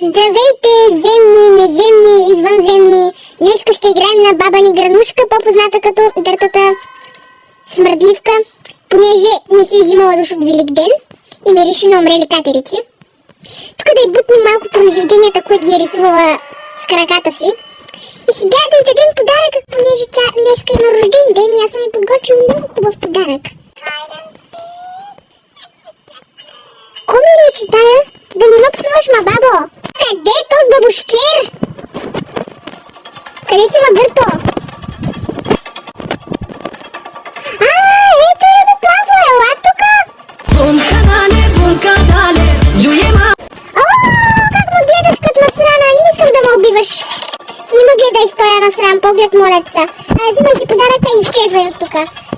Здравейте, земни, неземни, извънземни! Днеска ще играем на баба ни Гранушка, по-позната като дъртата смърдливка, понеже не си взимала душ от Велик ден и мирише на умрели катерици. Тук да й бутнем малко произведенията, които ги е рисувала с краката си. И сега да й дадем подарък, понеже тя днеска е на рожден ден и аз съм й подготвил много хубав подарък. Ко ми речи тая? Да не ме псуваш, ма бабо! Къде е този бабушкер? Къде си, ма гърто? Ето е, бе, бабо, ела тука! Как ме гледаш като насрана? Не искам да ме убиваш. Не ме гледай с този насран поглед, моля се. Взимай си подаръка и изчезвай от тука.